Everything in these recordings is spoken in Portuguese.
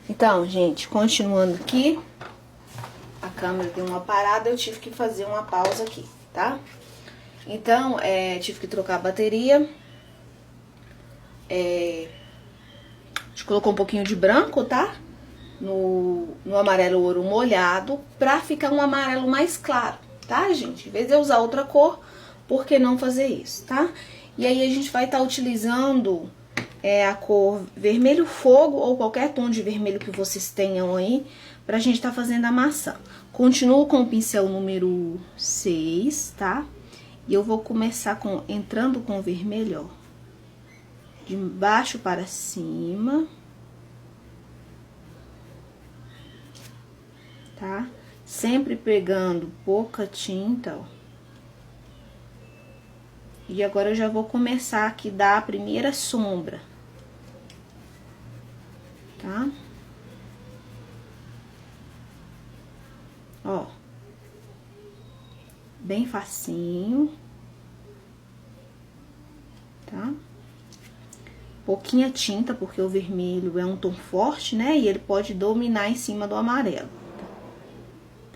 Então, gente, continuando aqui, a câmera deu uma parada, eu tive que fazer uma pausa aqui, tá? Então, tive que trocar a bateria. A gente colocou um pouquinho de branco, tá? No amarelo ouro molhado, pra ficar um amarelo mais claro, tá, gente? Em vez de eu usar outra cor, por que não fazer isso, tá? E aí a gente vai estar utilizando a cor vermelho fogo ou qualquer tom de vermelho que vocês tenham aí, pra gente tá fazendo a maçã. Continuo com o pincel número 6, tá? E eu vou começar entrando com o vermelho, ó, de baixo para cima, tá? Sempre pegando pouca tinta, ó. E agora eu já vou começar aqui a dar a primeira sombra, tá? Ó. Bem facinho, tá? Pouquinha tinta, porque o vermelho é um tom forte, né? E ele pode dominar em cima do amarelo,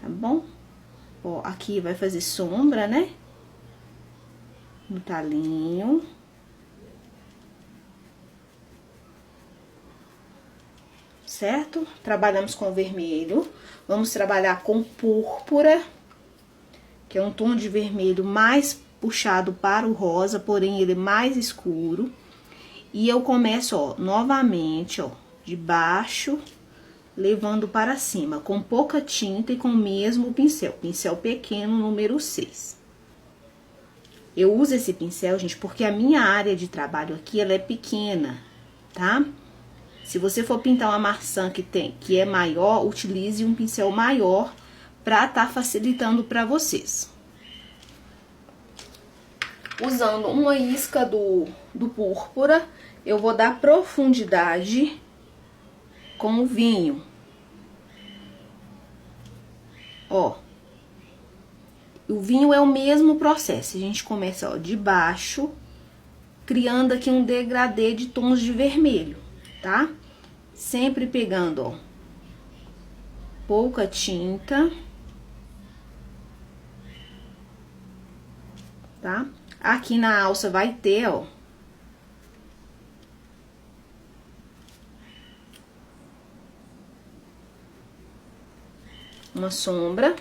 tá bom? Ó, aqui vai fazer sombra, né? No talinho. Certo? Trabalhamos com o vermelho. Vamos trabalhar com púrpura, que é um tom de vermelho mais puxado para o rosa, porém ele é mais escuro. E eu começo, ó, novamente, ó, de baixo, levando para cima, com pouca tinta e com o mesmo pincel. Pincel pequeno, número 6. Eu uso esse pincel, gente, porque a minha área de trabalho aqui, ela é pequena, tá? Se você for pintar uma maçã que é maior, utilize um pincel maior pra tá facilitando pra vocês. Usando uma isca do púrpura, eu vou dar profundidade com o vinho. Ó. O vinho é o mesmo processo. A gente começa, ó, de baixo, criando aqui um degradê de tons de vermelho, tá? Sempre pegando, ó, pouca tinta, tá? Aqui na alça vai ter, ó, uma sombra.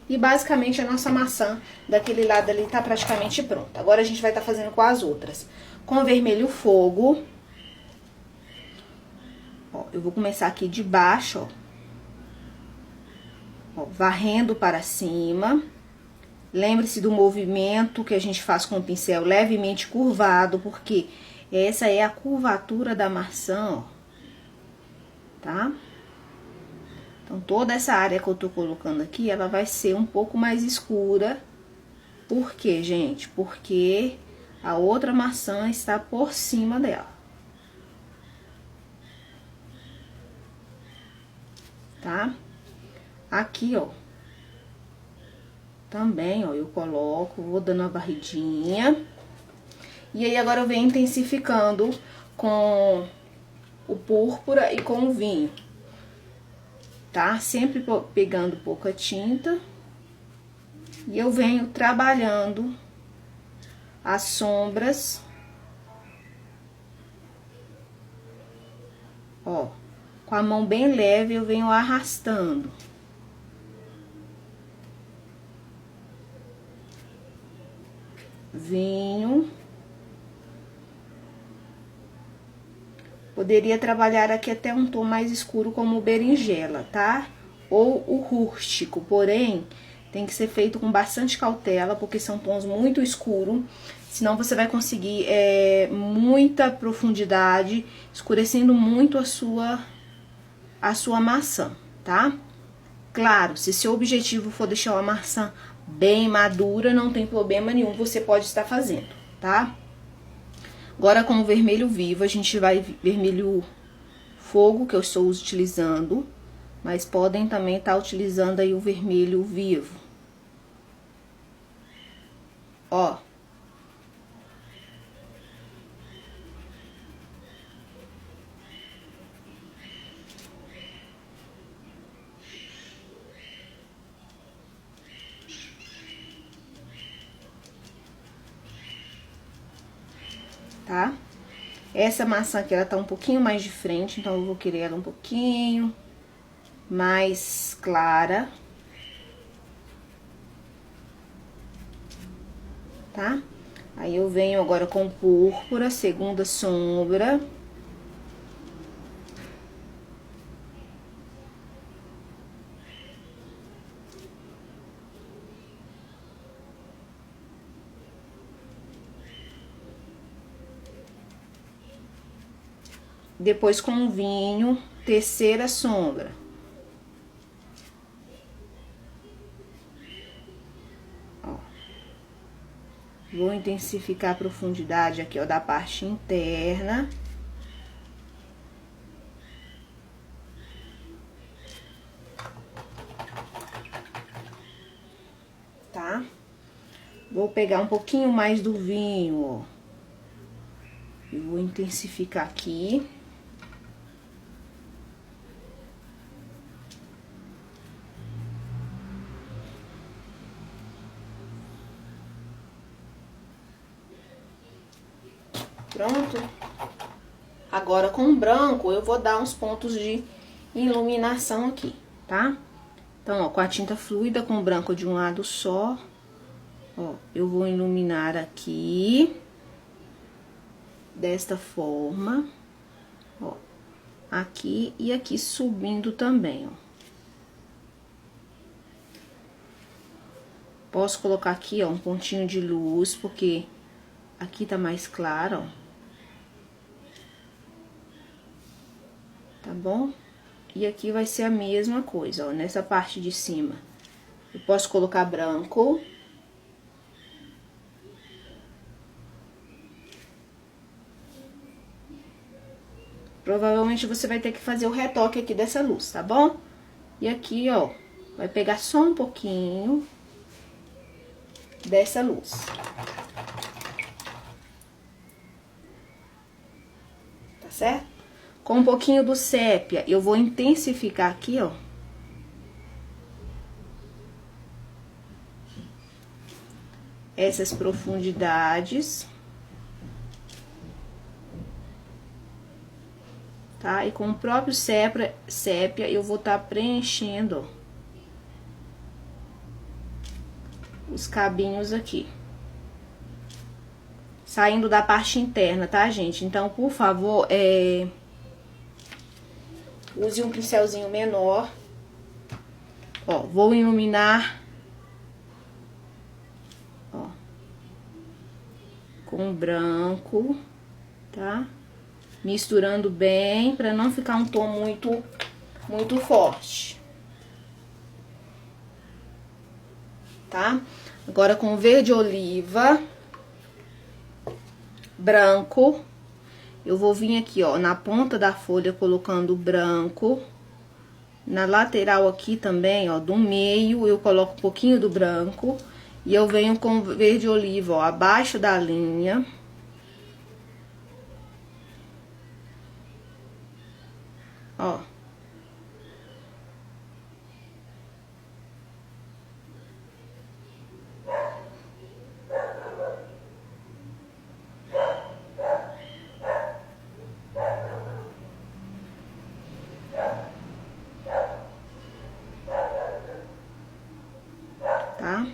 E basicamente a nossa maçã daquele lado ali tá praticamente pronta. Agora a gente vai estar fazendo com as outras. Com o vermelho fogo. Ó, eu vou começar aqui de baixo, ó. Ó, varrendo para cima. Lembre-se do movimento que a gente faz com o pincel levemente curvado, porque essa é a curvatura da maçã, ó. Tá? Então, toda essa área que eu tô colocando aqui, ela vai ser um pouco mais escura. Por quê, gente? Porque a outra maçã está por cima dela. Tá? Aqui, ó. Também, ó, eu coloco, vou dando uma varridinha. E aí, agora eu venho intensificando com o púrpura e com o vinho. Tá? Sempre pegando pouca tinta. E eu venho trabalhando as sombras. Ó, com a mão bem leve eu venho arrastando. Vinho. Poderia trabalhar aqui até um tom mais escuro como o berinjela, tá? Ou o rústico, porém, tem que ser feito com bastante cautela, porque são tons muito escuros. Senão você vai conseguir muita profundidade, escurecendo muito a sua maçã, tá? Claro, se seu objetivo for deixar uma maçã bem madura, não tem problema nenhum, você pode estar fazendo, tá? Agora, com o vermelho vivo, a gente vai vermelho fogo, que eu estou utilizando, mas podem também estar utilizando aí o vermelho vivo. Ó. tá? Essa maçã aqui, ela tá um pouquinho mais de frente, então eu vou querer ela um pouquinho mais clara. Tá? Aí eu venho agora com púrpura, segunda sombra. Depois com vinho, terceira sombra. Ó. Vou intensificar a profundidade aqui, ó, da parte interna. Tá? Vou pegar um pouquinho mais do vinho, ó. E vou intensificar aqui. Pronto. Agora com o branco eu vou dar uns pontos de iluminação aqui, tá? Então, ó, com a tinta fluida com o branco de um lado só, ó, eu vou iluminar aqui, desta forma, ó, aqui e aqui subindo também, ó. Posso colocar aqui, ó, um pontinho de luz, porque aqui tá mais claro, ó. Tá bom? E aqui vai ser a mesma coisa, ó, nessa parte de cima. Eu posso colocar branco. Provavelmente você vai ter que fazer o retoque aqui dessa luz, tá bom? E aqui, ó, vai pegar só um pouquinho dessa luz. Tá certo? Com um pouquinho do sépia, eu vou intensificar aqui, ó. Essas profundidades. Tá? E com o próprio sépia, eu vou estar preenchendo, ó, os cabinhos aqui. Saindo da parte interna, tá, gente? Então, por favor, use um pincelzinho menor. Ó, vou iluminar, ó, com branco, tá? Misturando bem, pra não ficar um tom muito forte. Tá? Agora com verde oliva, branco, eu vou vir aqui, ó, na ponta da folha colocando branco. Na lateral aqui também, ó, do meio, eu coloco um pouquinho do branco. E eu venho com verde oliva, ó, abaixo da linha. Ó. Tá?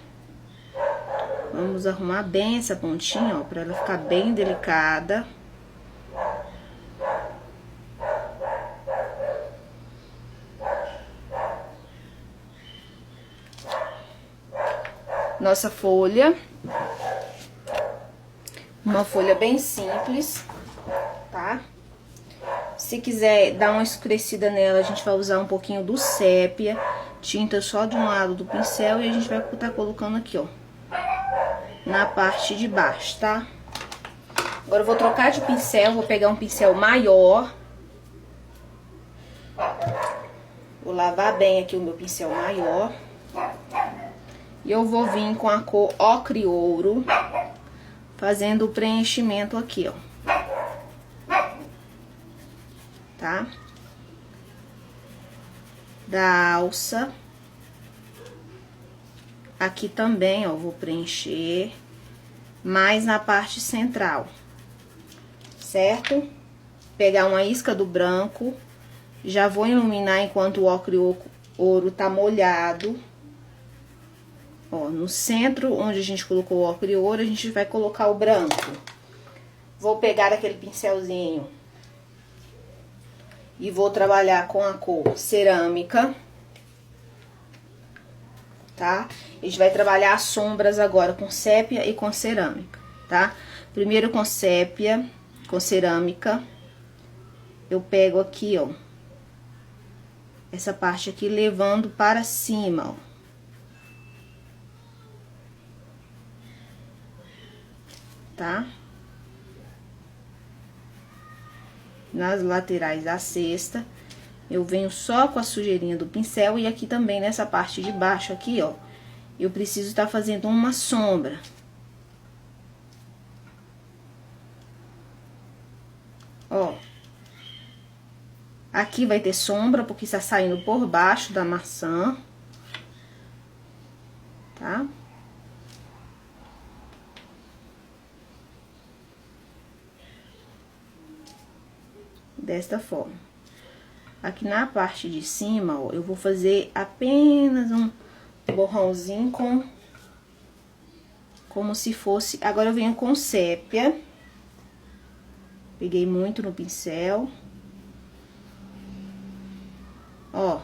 Vamos arrumar bem essa pontinha, ó, pra ela ficar bem delicada. Nossa folha, uma folha bem simples, tá? Se quiser dar uma escurecida nela, a gente vai usar um pouquinho do sépia, tinta só de um lado do pincel, e a gente vai estar colocando aqui, ó, na parte de baixo, tá? Agora eu vou trocar de pincel, vou pegar um pincel maior. Vou lavar bem aqui o meu pincel maior. E eu vou vir com a cor ocre ouro, fazendo o preenchimento aqui, ó. Tá? Da alça. Aqui também, ó, vou preencher mais na parte central. certo? Pegar uma isca do branco, já vou iluminar enquanto o ocre ouro tá molhado. Ó, no centro, onde a gente colocou o ocre ouro, a gente vai colocar o branco. Vou pegar aquele pincelzinho e vou trabalhar com a cor cerâmica, tá? A gente vai trabalhar as sombras agora com sépia e com cerâmica, tá? Primeiro com sépia, com cerâmica, eu pego aqui, ó, essa parte aqui levando para cima, ó. Tá? Nas laterais da cesta, eu venho só com a sujeirinha do pincel e aqui também nessa parte de baixo aqui, ó, eu preciso estar fazendo uma sombra. Ó, aqui vai ter sombra porque está saindo por baixo da maçã, tá? Desta forma. Aqui na parte de cima, ó, eu vou fazer apenas um borrãozinho com... como se fosse... Agora eu venho com sépia. Peguei muito no pincel. Ó.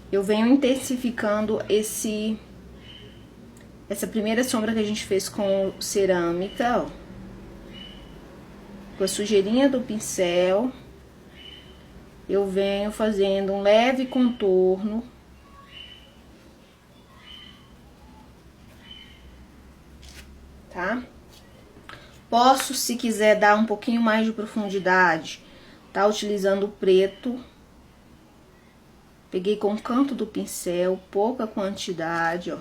Eu venho intensificando essa primeira sombra que a gente fez com cerâmica, ó. Com a sujeirinha do pincel, eu venho fazendo um leve contorno. Tá? Posso, se quiser dar um pouquinho mais de profundidade, tá utilizando o preto. Peguei com o canto do pincel, pouca quantidade, ó.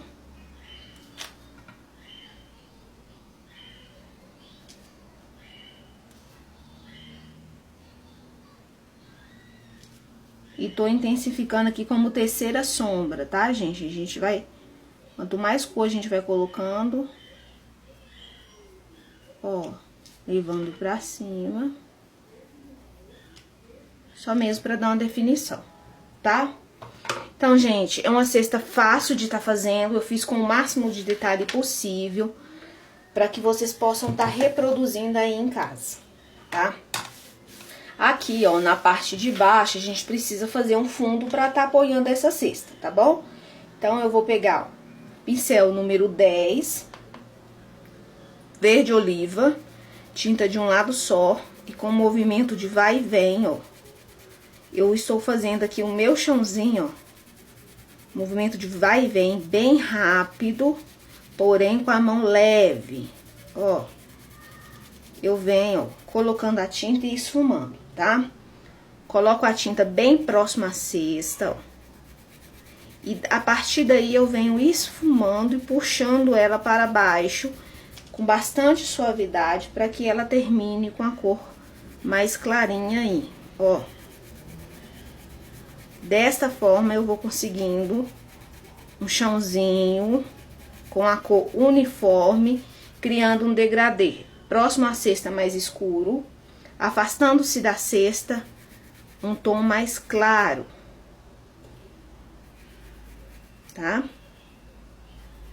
E tô intensificando aqui como terceira sombra, tá, gente? A gente vai... Quanto mais cor a gente vai colocando, ó, levando pra cima. Só mesmo pra dar uma definição, tá? Então, gente, é uma cesta fácil de estar fazendo. Eu fiz com o máximo de detalhe possível, para que vocês possam estar reproduzindo aí em casa, tá? Aqui, ó, na parte de baixo, a gente precisa fazer um fundo para estar apoiando essa cesta, tá bom? Então, eu vou pegar, ó, pincel número 10, verde oliva, tinta de um lado só, e com movimento de vai e vem, ó. Eu estou fazendo aqui o meu chãozinho, ó. Movimento de vai e vem bem rápido, porém com a mão leve, ó. Eu venho, ó, colocando a tinta e esfumando, tá? Coloco a tinta bem próxima à cesta, ó. E a partir daí eu venho esfumando e puxando ela para baixo com bastante suavidade para que ela termine com a cor mais clarinha aí, ó. Desta forma, eu vou conseguindo um chãozinho com a cor uniforme, criando um degradê. Próximo à cesta mais escuro, afastando-se da cesta, um tom mais claro. Tá?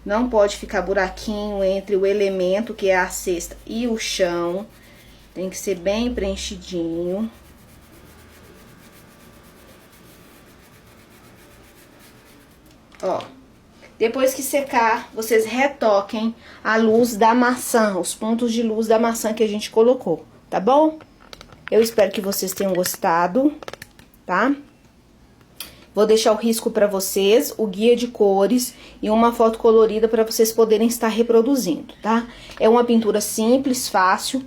Não pode ficar buraquinho entre o elemento, que é a cesta, e o chão. Tem que ser bem preenchidinho. Ó, depois que secar, vocês retoquem a luz da maçã, os pontos de luz da maçã que a gente colocou, tá bom? Eu espero que vocês tenham gostado, tá? Vou deixar o risco pra vocês, o guia de cores e uma foto colorida pra vocês poderem estar reproduzindo, tá? É uma pintura simples, fácil,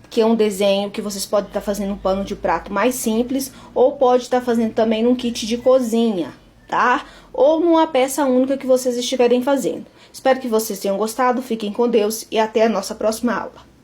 que é um desenho que vocês podem estar fazendo um pano de prato mais simples, ou pode estar fazendo também num kit de cozinha, tá? Ou numa peça única que vocês estiverem fazendo. Espero que vocês tenham gostado, fiquem com Deus e até a nossa próxima aula.